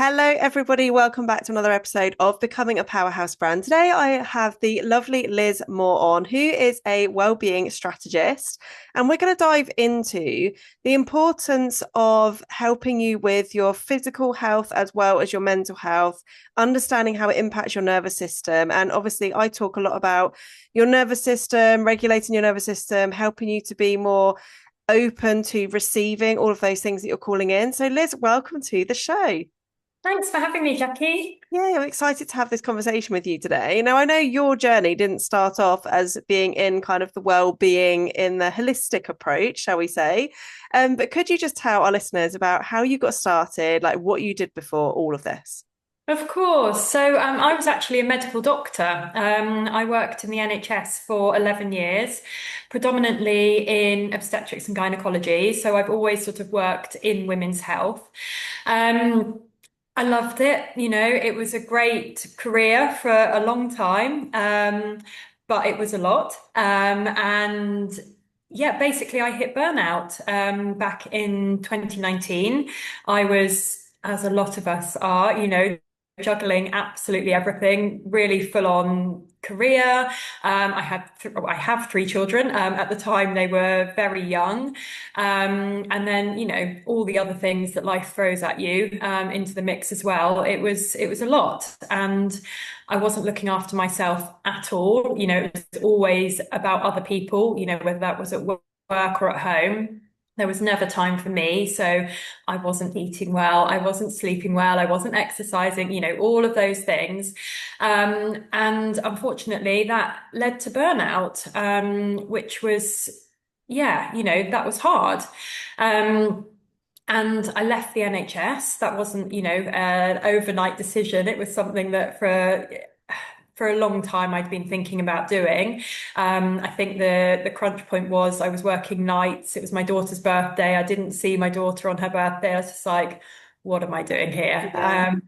Hello, everybody. Welcome back to another episode of Becoming a Powerhouse Brand. Today, I have the lovely Liz Moore on, who is a wellbeing strategist. And we're going to dive into the importance of helping you with your physical health as well as your mental health, understanding how it impacts your nervous system. And obviously, I talk a lot about your nervous system, regulating your nervous system, helping you to be more open to receiving all of those things that you're calling in. So, Liz, welcome to the show. Thanks for having me, Jackie. Yeah, I'm excited to have this conversation with you today. Now, I know your journey didn't start off as being in kind of the well-being in the holistic approach, shall we say? But could you just tell our listeners about how you got started, like what you did before all of this? Of course. I was actually a medical doctor. I worked in the NHS for 11 years, predominantly in obstetrics and gynecology. So I've always sort of worked in women's health. Um, I loved it. It was a great career for a long time, but it was a lot. And yeah, basically, I hit burnout back in 2019. I was, as a lot of us are, juggling absolutely everything, really full on career. I have three children. At the time, they were very young, and then all the other things that life throws at you into the mix as well. It was a lot, and I wasn't looking after myself at all. It was always about other people. Whether that was at work or at home. There was never time for me. So I wasn't eating well, I wasn't sleeping well, I wasn't exercising, all of those things. And unfortunately, that led to burnout, which was, yeah, that was hard. Um, and I left the NHS. That wasn't, an overnight decision. It was something that for a long time I'd been thinking about doing. I think the crunch point was I was working nights. It was my daughter's birthday. I didn't see my daughter on her birthday. I was just like, what am I doing here? Yeah.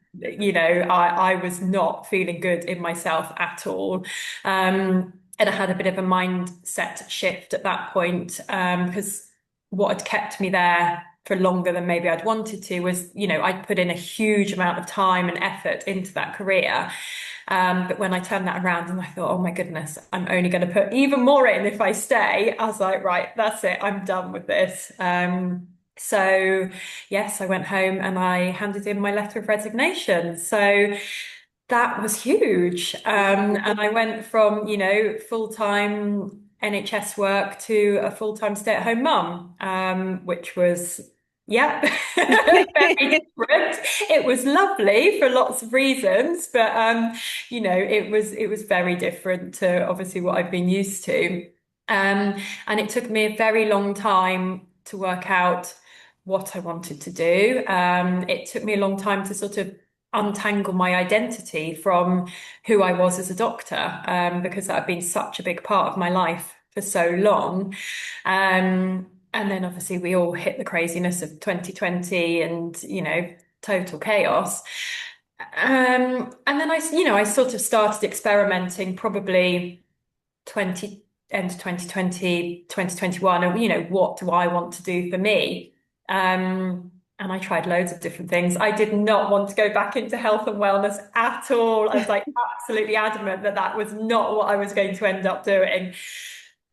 I was not feeling good in myself at all. And I had a bit of a mindset shift at that point, because what had kept me there for longer than maybe I'd wanted to was, I'd put in a huge amount of time and effort into that career. But when I turned that around and I thought, oh my goodness, I'm only going to put even more in if I stay, I was like, right, that's it. I'm done with this. So yes, I went home and I handed in my letter of resignation. So that was huge. And I went from, full-time NHS work to a full-time stay-at-home mum, which was, yeah, very different. It was lovely for lots of reasons, but it was very different to obviously what I've been used to. And it took me a very long time to work out what I wanted to do. It took me a long time to sort of untangle my identity from who I was as a doctor, because that had been such a big part of my life for so long. And then obviously we all hit the craziness of 2020 and, total chaos. And then I sort of started experimenting probably 20, end of 2020, 2021, and, what do I want to do for me? And I tried loads of different things. I did not want to go back into health and wellness at all. I was like absolutely adamant that that was not what I was going to end up doing.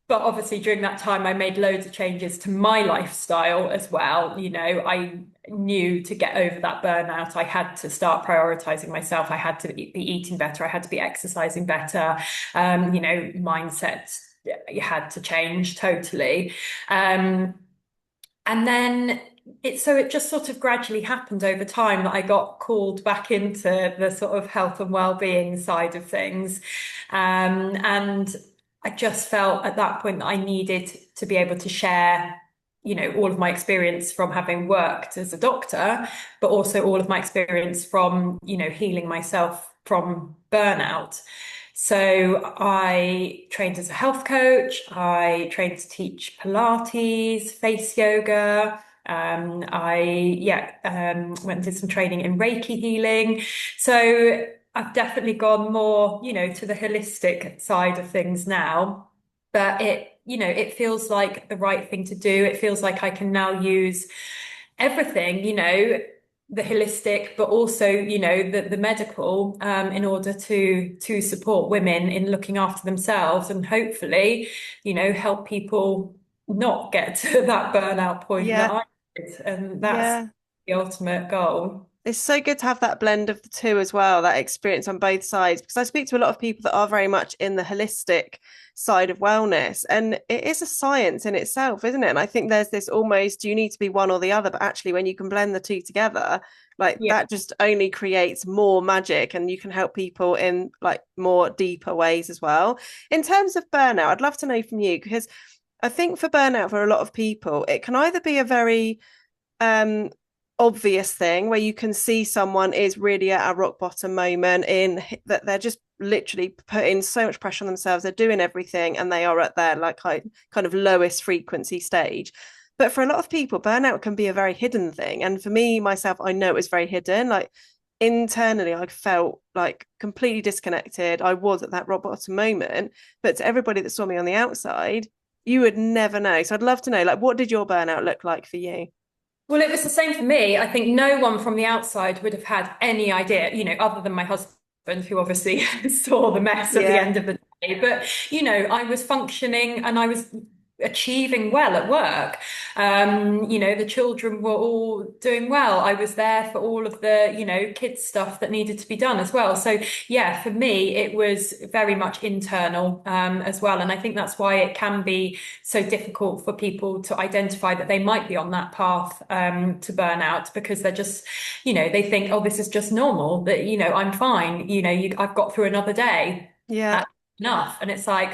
But obviously, during that time, I made loads of changes to my lifestyle as well. I knew to get over that burnout, I had to start prioritizing myself. I had to be eating better. I had to be exercising better. Mindset had to change totally. And then it just sort of gradually happened over time that I got called back into the sort of health and well-being side of things. And I just felt at that point that I needed to be able to share, all of my experience from having worked as a doctor, but also all of my experience from, healing myself from burnout. So I trained as a health coach. I trained to teach Pilates, face yoga. Went and did some training in Reiki healing. So I've definitely gone more, to the holistic side of things now. But it feels like the right thing to do. It feels like I can now use everything, the holistic, but also, the medical, in order to support women in looking after themselves and hopefully, help people not get to that burnout point that Yeah. I did. And that's Yeah. the ultimate goal. It's so good to have that blend of the two as well, that experience on both sides, because I speak to a lot of people that are very much in the holistic side of wellness, and it is a science in itself, isn't it? And I think there's this almost, do you need to be one or the other? But actually, when you can blend the two together, like Yeah. that just only creates more magic, and you can help people in like more deeper ways as well. In terms of burnout, I'd love to know from you, because I think for burnout, for a lot of people, it can either be a very um obvious thing where you can see someone is really at a rock bottom moment, in that they're just literally putting so much pressure on themselves, they're doing everything and they are at their like kind of lowest frequency stage. But for a lot of people, burnout can be a very hidden thing, and for me myself, I know it was very hidden. Like internally I felt like completely disconnected, I was at that rock bottom moment, but to everybody that saw me on the outside, you would never know. So I'd love to know, like, what did your burnout look like for you? Well, it was the same for me. I think no one from the outside would have had any idea, other than my husband, who obviously saw the mess at the Yeah. end of the day. But, I was functioning and I was achieving well at work. The children were all doing well. I was there for all of the, kids stuff that needed to be done as well. So yeah, for me, it was very much internal, as well. And I think that's why it can be so difficult for people to identify that they might be on that path, to burnout, because they're just, they think, oh, this is just normal, that, I'm fine, I've got through another day. Yeah. That's enough. And it's like,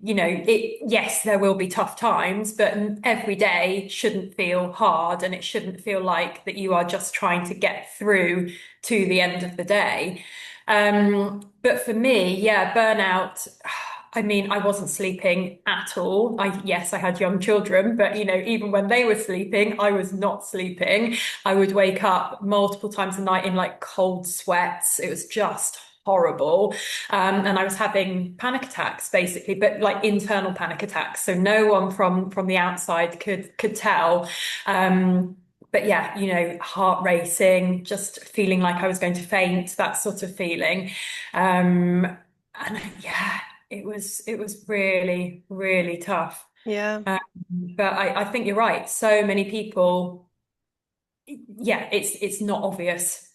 yes, there will be tough times, but every day shouldn't feel hard, and it shouldn't feel like that you are just trying to get through to the end of the day. But for me, yeah, burnout, I mean, I wasn't sleeping at all. Yes, I had young children, but even when they were sleeping, I was not sleeping. I would wake up multiple times a night in like cold sweats. It was just horrible. And I was having panic attacks basically, but like internal panic attacks. So no one from the outside could tell. But yeah, heart racing, just feeling like I was going to faint, that sort of feeling. And yeah, it was really, really tough. Yeah. But I think you're right. So many people, yeah, it's not obvious,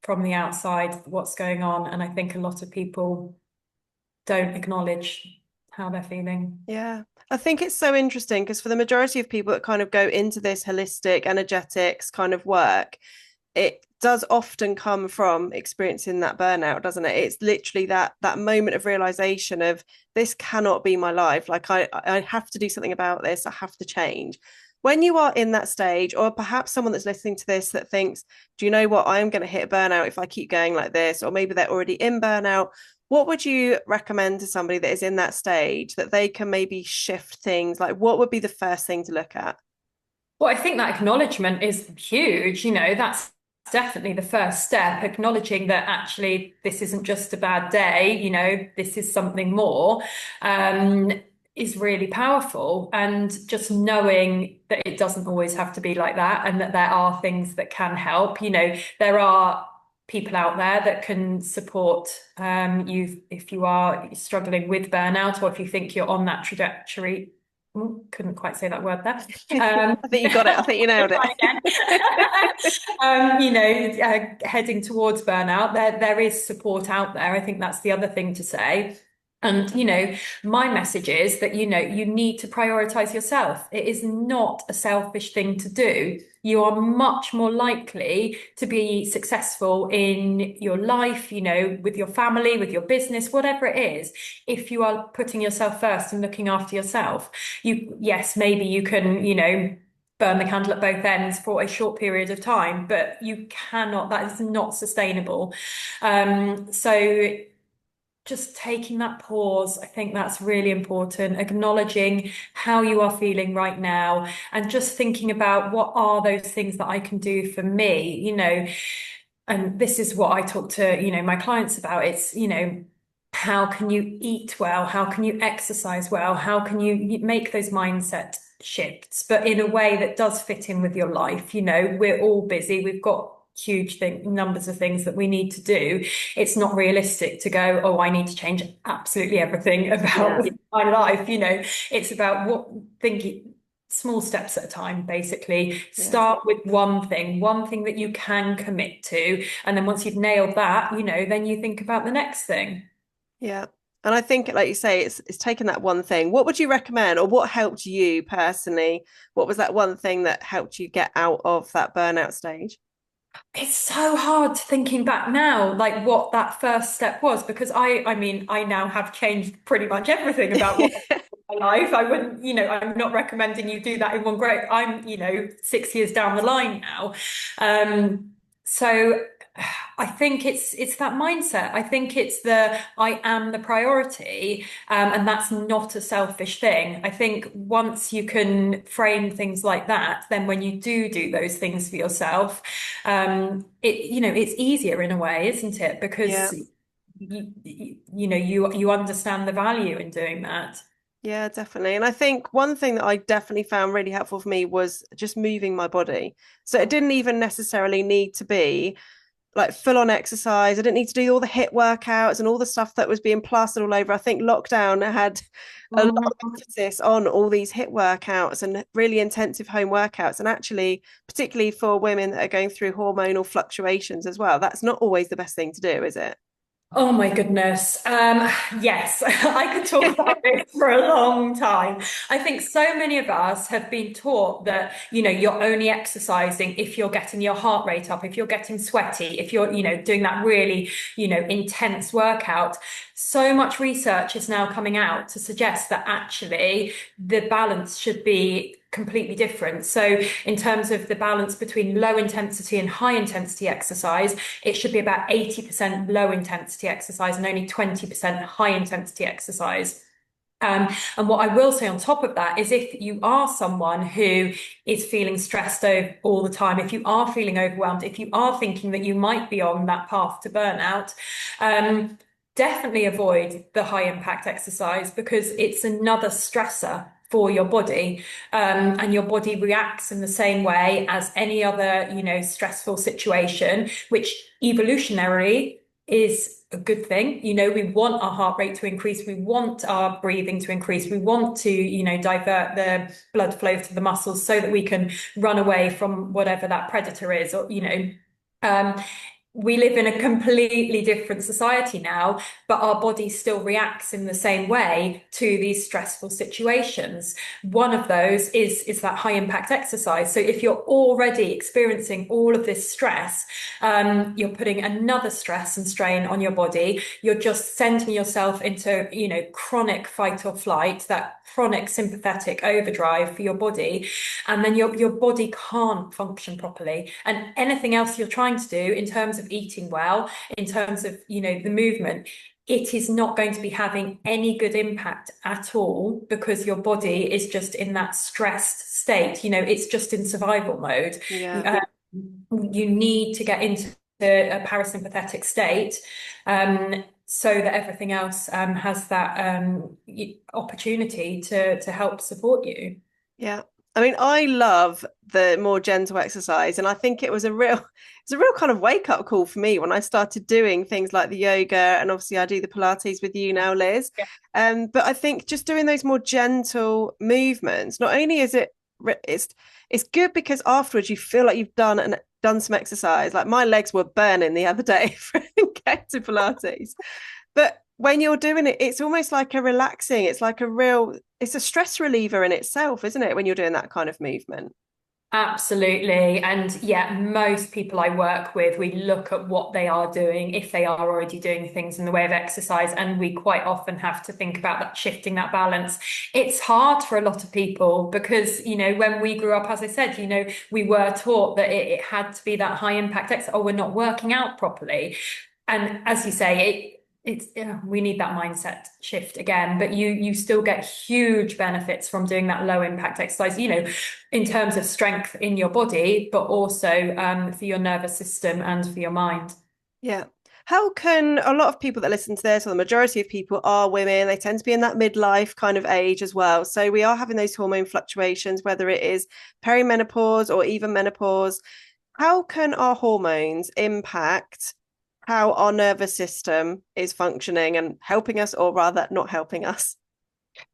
from the outside what's going on, and I think a lot of people don't acknowledge how they're feeling. Yeah. I think it's so interesting because for the majority of people that kind of go into this holistic energetics kind of work, it does often come from experiencing that burnout, doesn't it? It's literally that moment of realization of, this cannot be my life. Like I have to do something about this. I have to change. When you are in that stage, or perhaps someone that's listening to this that thinks, do you know what? I'm going to hit burnout if I keep going like this, or maybe they're already in burnout. What would you recommend to somebody that is in that stage that they can maybe shift things? Like, what would be the first thing to look at? Well, I think that acknowledgement is huge. That's definitely the first step, acknowledging that actually this isn't just a bad day, this is something more, is really powerful. And just knowing that it doesn't always have to be like that, and that there are things that can help. There are people out there that can support, you if you are struggling with burnout, or if you think you're on that trajectory. Couldn't quite say that word there. I think you got it. I think you nailed it. Heading towards burnout, there is support out there. I think that's the other thing to say. And, my message is that, you need to prioritize yourself. It is not a selfish thing to do. You are much more likely to be successful in your life, with your family, with your business, whatever it is, if you are putting yourself first and looking after yourself. Yes, maybe you can, burn the candle at both ends for a short period of time, but you cannot, that is not sustainable. So just taking that pause, I think that's really important, acknowledging how you are feeling right now, and just thinking about, what are those things that I can do for me, and this is what I talk to, my clients about. It's, how can you eat well? How can you exercise well? How can you make those mindset shifts, but in a way that does fit in with your life. We're all busy. We've got numbers of things that we need to do. It's not realistic to go, oh, I need to change absolutely everything about my life. It's about thinking small steps at a time, basically. Start with one thing that you can commit to. And then once you've nailed that, then you think about the next thing. Yeah. And I think, like you say, it's taken that one thing. What would you recommend, or what helped you personally? What was that one thing that helped you get out of that burnout stage? It's so hard thinking back now, like what that first step was, because I mean, I now have changed pretty much everything about what my life. I wouldn't, I'm not recommending you do that in one go. I'm, 6 years down the line now. So I think it's that mindset. I think it's I am the priority, and that's not a selfish thing. I think once you can frame things like that, then when you do those things for yourself, it's easier in a way, isn't it? Because you understand the value in doing that. Yeah, definitely. And I think one thing that I definitely found really helpful for me was just moving my body. So it didn't even necessarily need to be like full on exercise. I didn't need to do all the HIIT workouts and all the stuff that was being plastered all over. I think lockdown had a lot of Mhm. emphasis on all these HIIT workouts and really intensive home workouts. And actually, particularly for women that are going through hormonal fluctuations as well, that's not always the best thing to do, is it? Oh my goodness. Yes, I could talk about it for a long time. I think so many of us have been taught that, you're only exercising if you're getting your heart rate up, if you're getting sweaty, if you're, doing that really, intense workout. So much research is now coming out to suggest that actually the balance should be completely different. So in terms of the balance between low intensity and high intensity exercise, it should be about 80% low intensity exercise and only 20% high intensity exercise. And what I will say on top of that is if you are someone who is feeling stressed over all the time, if you are feeling overwhelmed, if you are thinking that you might be on that path to burnout, definitely avoid the high impact exercise because it's another stressor for your body, and your body reacts in the same way as any other, stressful situation, which evolutionarily is a good thing. We want our heart rate to increase. We want our breathing to increase. We want to, divert the blood flow to the muscles so that we can run away from whatever that predator is, or, we live in a completely different society now, but our body still reacts in the same way to these stressful situations. One of those is that high impact exercise. So if you're already experiencing all of this stress, you're putting another stress and strain on your body. You're just sending yourself into, chronic fight or flight, that chronic sympathetic overdrive for your body. And then your body can't function properly. And anything else you're trying to do in terms of eating well, in terms of, the movement, it is not going to be having any good impact at all because your body is just in that stressed state. It's just in survival mode. Yeah. You need to get into a parasympathetic state, so that everything else has that opportunity to help support you. Yeah. I mean, I love the more gentle exercise, and I think it's a real kind of wake up call for me when I started doing things like the yoga, and obviously I do the Pilates with you now, Liz. Yeah. But I think just doing those more gentle movements, not only is it's good because afterwards you feel like you've done some exercise. Like my legs were burning the other day from getting to Pilates, but when you're doing it, it's almost like it's a stress reliever in itself, isn't it? When you're doing that kind of movement. Absolutely. And yeah, most people I work with, we look at what they are doing, if they are already doing things in the way of exercise, and we quite often have to think about that, shifting that balance. It's hard for a lot of people because, when we grew up, as I said, we were taught that it had to be that high impact exercise, or we're not working out properly. And as you say, we need that mindset shift again, but you still get huge benefits from doing that low impact exercise, in terms of strength in your body, but also for your nervous system and for your mind. Yeah. How can a lot of people that listen to this, or the majority of people, are women? They tend to be in that midlife kind of age as well. So we are having those hormone fluctuations, whether it is perimenopause or even menopause. How can our hormones impact how our nervous system is functioning and helping us, or rather, not helping us?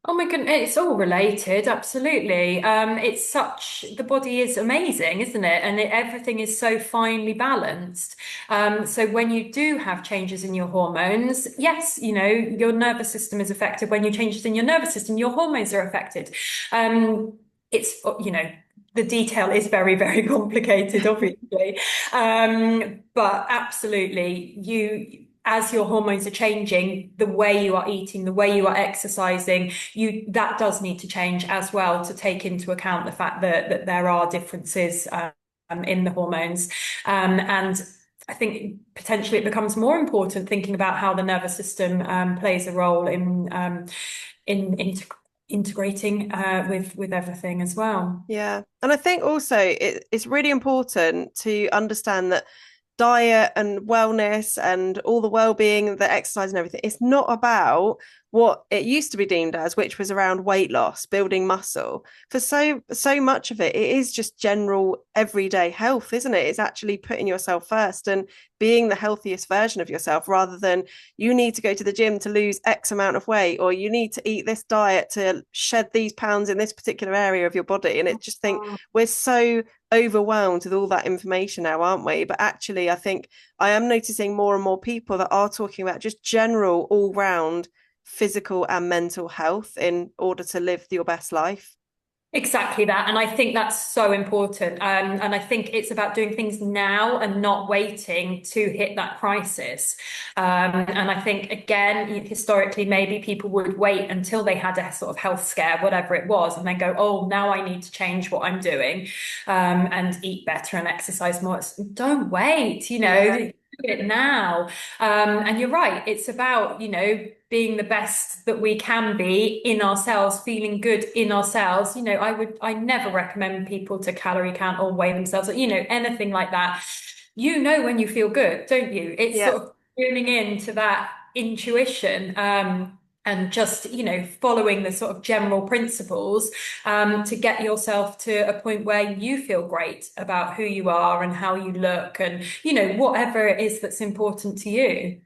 Oh my goodness, it's all related, absolutely. It's such, the body is amazing, isn't it? And everything is so finely balanced. So when you do have changes in your hormones, yes, your nervous system is affected. When you changes in your nervous system, your hormones are affected. It's, the detail is very, very complicated, obviously. But absolutely, as your hormones are changing, the way you are eating, the way you are exercising, that does need to change as well, to take into account the fact that there are differences in the hormones. And I think potentially it becomes more important thinking about how the nervous system plays a role in integrating with everything as well. Yeah. And I think also it's really important to understand that diet and wellness and all the well-being, the exercise and everything, it's not about what it used to be deemed as, which was around weight loss, building muscle. For so much of it is just general everyday health, isn't it? It's actually putting yourself first and being the healthiest version of yourself, rather than you need to go to the gym to lose X amount of weight, or you need to eat this diet to shed these pounds in this particular area of your body. And it just think we're so overwhelmed with all that information now, aren't we? But actually, I think I am noticing more and more people that are talking about just general, all round physical and mental health in order to live your best life. Exactly that. And I think that's so important. And I think it's about doing things now and not waiting to hit that crisis. And I think, again, historically, maybe people would wait until they had a sort of health scare, whatever it was, and then go, oh, now I need to change what I'm doing, and eat better and exercise more. Don't wait, Yeah. do it now. And you're right. It's about, being the best that we can be in ourselves, feeling good in ourselves. I never recommend people to calorie count or weigh themselves, anything like that. When you feel good, don't you? It's Yeah. sort of tuning into that intuition, and just, following the sort of general principles, to get yourself to a point where you feel great about who you are and how you look, and, whatever it is that's important to you.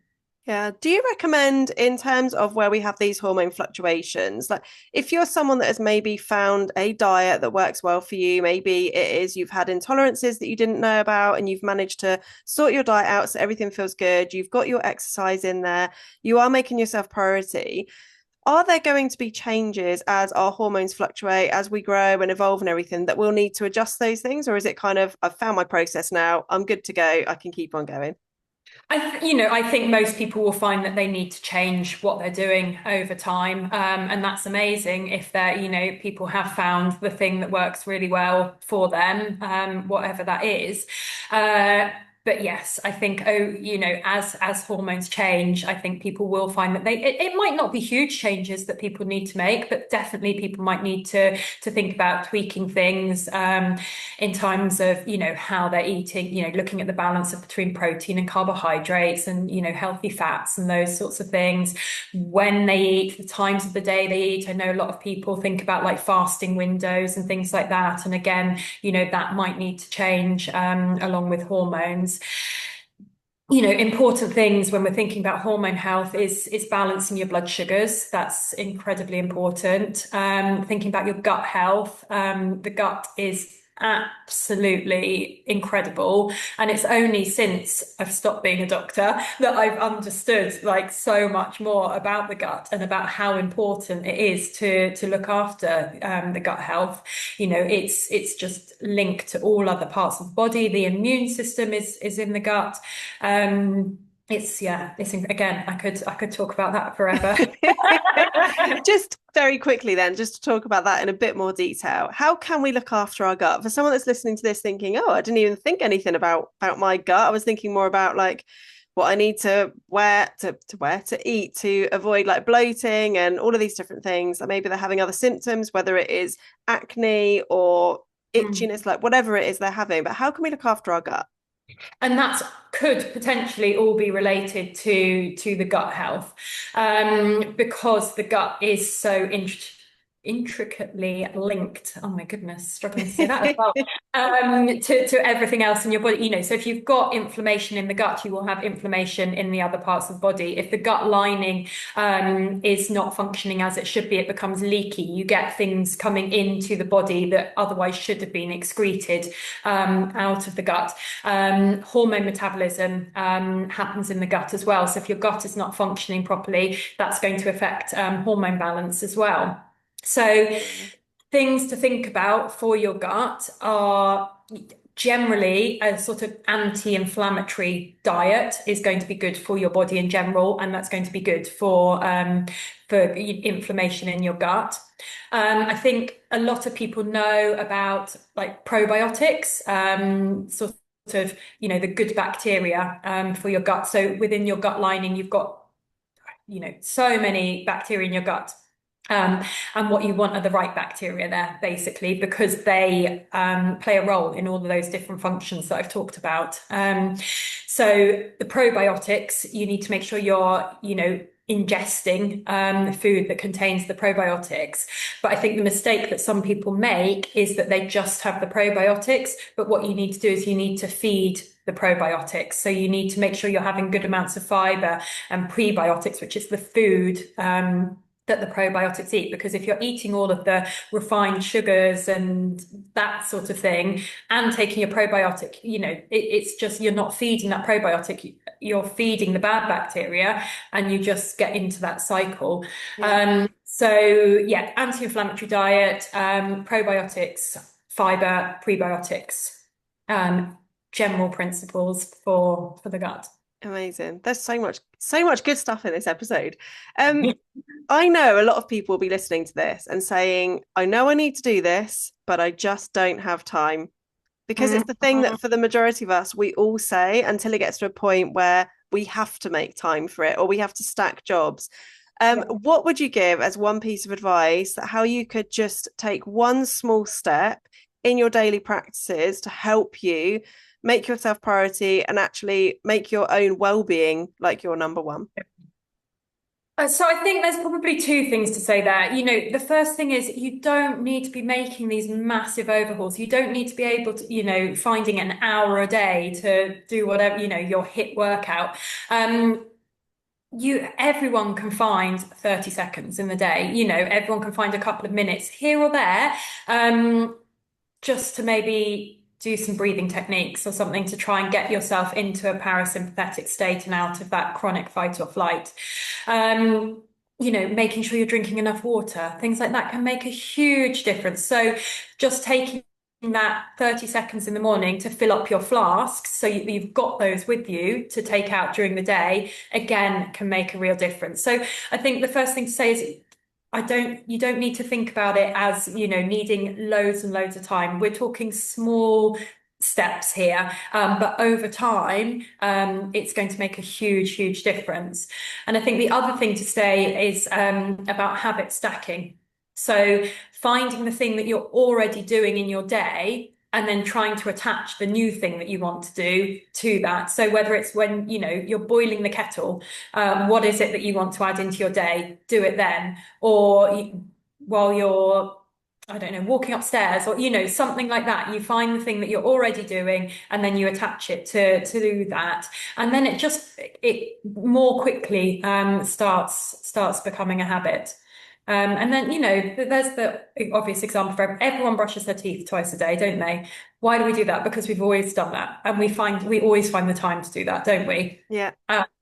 Yeah. Do you recommend, in terms of where we have these hormone fluctuations, like if you're someone that has maybe found a diet that works well for you, maybe it is you've had intolerances that you didn't know about and you've managed to sort your diet out so everything feels good, you've got your exercise in there, you are making yourself priority. Are there going to be changes as our hormones fluctuate, as we grow and evolve and everything, that we'll need to adjust those things? Or is it kind of, I've found my process now, I'm good to go, I can keep on going? I think most people will find that they need to change what they're doing over time. And that's amazing if people have found the thing that works really well for them, whatever that is. But yes, I think, as hormones change, I think people will find that it might not be huge changes that people need to make, but definitely people might need to think about tweaking things, in terms of, how they're eating, looking at the balance of between protein and carbohydrates, and, healthy fats and those sorts of things. When they eat, the times of the day they eat. I know a lot of people think about like fasting windows and things like that. And again, that might need to change, along with hormones. Important things when we're thinking about hormone health is balancing your blood sugars. That's incredibly important. Thinking about your gut health. The gut is absolutely incredible. And it's only since I've stopped being a doctor that I've understood like so much more about the gut and about how important it is to look after the gut health. It's just linked to all other parts of the body. The immune system is in the gut. It's again, I could talk about that forever. Just very quickly then, just to talk about that in a bit more detail. How can we look after our gut? For someone that's listening to this thinking, oh, I didn't even think anything about my gut. I was thinking more about like what I need to wear to eat to avoid like bloating and all of these different things. Like maybe they're having other symptoms, whether it is acne or itchiness, like whatever it is they're having. But how can we look after our gut? And that could potentially all be related to the gut health, because the gut is so intricately linked. Oh my goodness, struggling to say that as well. To everything else in your body. So if you've got inflammation in the gut, you will have inflammation in the other parts of the body. If the gut lining is not functioning as it should be, it becomes leaky. You get things coming into the body that otherwise should have been excreted out of the gut. Hormone metabolism happens in the gut as well. So if your gut is not functioning properly, that's going to affect hormone balance as well. So things to think about for your gut are generally a sort of anti-inflammatory diet is going to be good for your body in general, and that's going to be good for inflammation in your gut. I think a lot of people know about like probiotics, sort of, the good bacteria for your gut. So within your gut lining, you've got, so many bacteria in your gut. And what you want are the right bacteria there, basically, because they play a role in all of those different functions that I've talked about. So the probiotics, you need to make sure you're, ingesting food that contains the probiotics. But I think the mistake that some people make is that they just have the probiotics. But what you need to do is you need to feed the probiotics. So you need to make sure you're having good amounts of fiber and prebiotics, which is the food that the probiotics eat, because if you're eating all of the refined sugars and that sort of thing and taking a probiotic, it's just, you're not feeding that probiotic, you're feeding the bad bacteria, and you just get into that cycle. So yeah, anti-inflammatory diet, probiotics, fiber, prebiotics, general principles for the gut. Amazing. There's so much good stuff in this episode. I know a lot of people will be listening to this and saying, I know I need to do this, but I just don't have time. Because it's the thing that for the majority of us, we all say until it gets to a point where we have to make time for it or we have to stack jobs. What would you give as one piece of advice how you could just take one small step in your daily practices to help you make yourself priority and actually make your own well-being like your number one? So I think there's probably two things to say there. The first thing is you don't need to be making these massive overhauls. You don't need to be able to, finding an hour a day to do whatever, your HIIT workout. Everyone can find 30 seconds in the day. Everyone can find a couple of minutes here or there, just to maybe do some breathing techniques or something to try and get yourself into a parasympathetic state and out of that chronic fight or flight. Making sure you're drinking enough water, things like that can make a huge difference. So just taking that 30 seconds in the morning to fill up your flasks so you've got those with you to take out during the day, again, can make a real difference. So I think the first thing to say is you don't need to think about it as, needing loads and loads of time. We're talking small steps here, but over time, it's going to make a huge, huge difference. And I think the other thing to say is about habit stacking. So finding the thing that you're already doing in your day and then trying to attach the new thing that you want to do to that. So whether it's when, you're boiling the kettle, what is it that you want to add into your day? Do it then. Or while you're, I don't know, walking upstairs or, something like that. You find the thing that you're already doing and then you attach it to do that. And then it more quickly starts becoming a habit. And then, there's the obvious example for everyone brushes their teeth twice a day, don't they? Why do we do that? Because we've always done that. And we always find the time to do that, don't we? Yeah.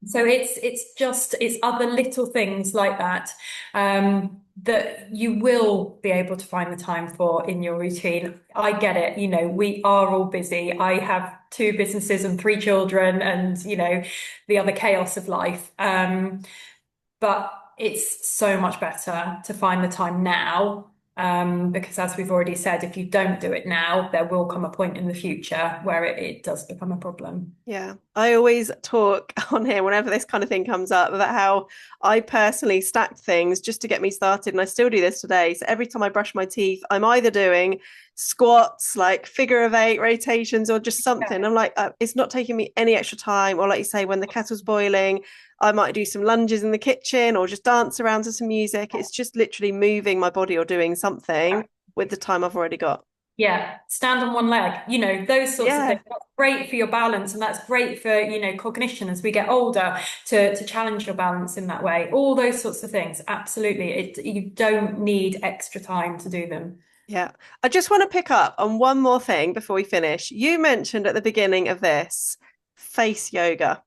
So it's other little things like that, that you will be able to find the time for in your routine. I get it. We are all busy. I have 2 businesses and 3 children and, the other chaos of life. But it's so much better to find the time now, because as we've already said, if you don't do it now, there will come a point in the future where it does become a problem. Yeah, I always talk on here whenever this kind of thing comes up about how I personally stacked things just to get me started, and I still do this today. So every time I brush my teeth, I'm either doing squats, like figure of eight rotations, or just something. I'm like, it's not taking me any extra time. Or like you say, when the kettle's boiling, I might do some lunges in the kitchen or just dance around to some music. It's just literally moving my body or doing something with the time I've already got. Yeah, stand on one leg, those sorts of Yeah. things. That's great for your balance, and that's great for, cognition as we get older to challenge your balance in that way. All those sorts of things. Absolutely. You don't need extra time to do them. Yeah. I just want to pick up on one more thing before we finish. You mentioned at the beginning of this face yoga.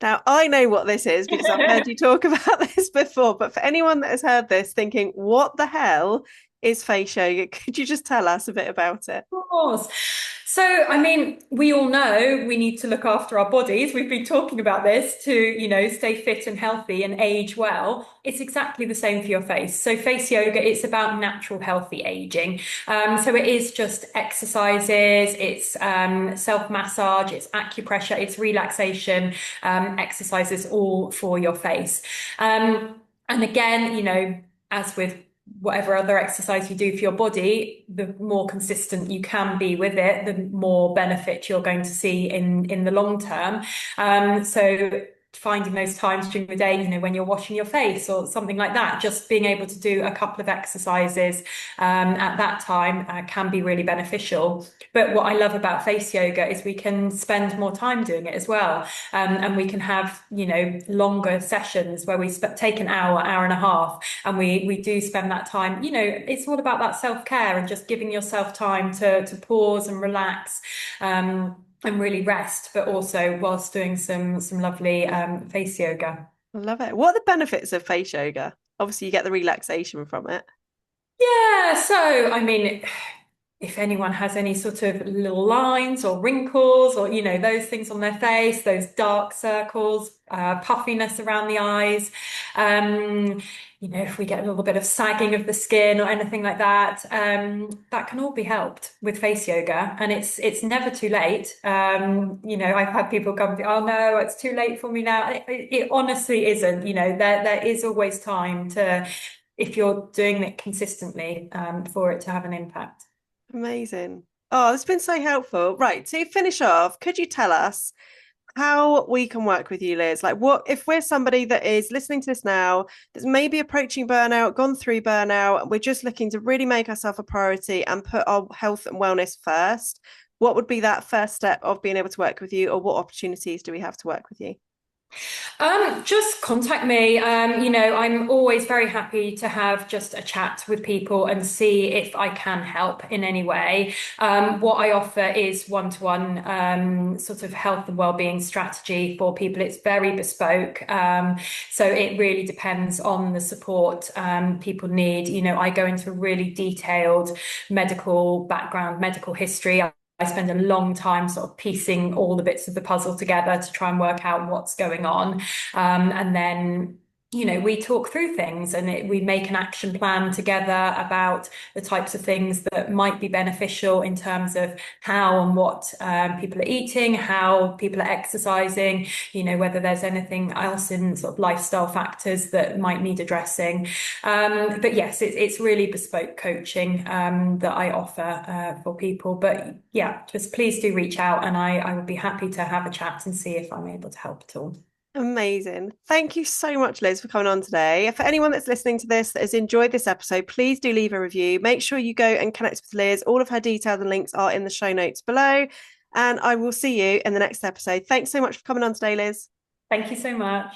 Now, I know what this is because I've heard you talk about this before, but for anyone that has heard this thinking, what the hell is face yoga? Could you just tell us a bit about it? Of course. So, I mean, we all know we need to look after our bodies. We've been talking about this to, stay fit and healthy and age well. It's exactly the same for your face. So, face yoga, it's about natural, healthy aging. So, it is just exercises, it's self-massage, it's acupressure, it's relaxation exercises, all for your face. And again, as with whatever other exercise you do for your body, the more consistent you can be with it, the more benefit you're going to see in the long term. So finding those times during the day, when you're washing your face or something like that, just being able to do a couple of exercises at that time can be really beneficial. But what I love about face yoga is we can spend more time doing it as well. And we can have, longer sessions where we take an hour, hour and a half, and we do spend that time. It's all about that self-care and just giving yourself time to pause and relax. And really rest, but also whilst doing some lovely face yoga. I love it. What are the benefits of face yoga? Obviously, you get the relaxation from it. Yeah, so I mean, if anyone has any sort of little lines or wrinkles or, those things on their face, those dark circles, puffiness around the eyes, if we get a little bit of sagging of the skin or anything like that, that can all be helped with face yoga. And it's never too late. I've had people come, oh no, it's too late for me now. It honestly isn't, there is always time to, if you're doing it consistently, for it to have an impact. Amazing. Oh, it's been so helpful. Right, to finish off, could you tell us how we can work with you, Liz? Like, what if we're somebody that is listening to this now, that's maybe approaching burnout, gone through burnout, we're just looking to really make ourselves a priority and put our health and wellness first? What would be that first step of being able to work with you, or what opportunities do we have to work with you? Just contact me. I'm always very happy to have just a chat with people and see if I can help in any way. What I offer is one-to-one sort of health and wellbeing strategy for people. It's very bespoke. So it really depends on the support people need. I go into a really detailed medical background, medical history. I spend a long time sort of piecing all the bits of the puzzle together to try and work out what's going on. And then, we talk through things and we make an action plan together about the types of things that might be beneficial in terms of how and what people are eating, how people are exercising, whether there's anything else in sort of lifestyle factors that might need addressing. But yes, it's really bespoke coaching that I offer for people. But yeah, just please do reach out and I would be happy to have a chat and see if I'm able to help at all. Amazing. Thank you so much, Liz, for coming on today. For anyone that's listening to this that has enjoyed this episode, please do leave a review. Make sure you go and connect with Liz. All of her details and links are in the show notes below. And I will see you in the next episode. Thanks so much for coming on today, Liz. Thank you so much.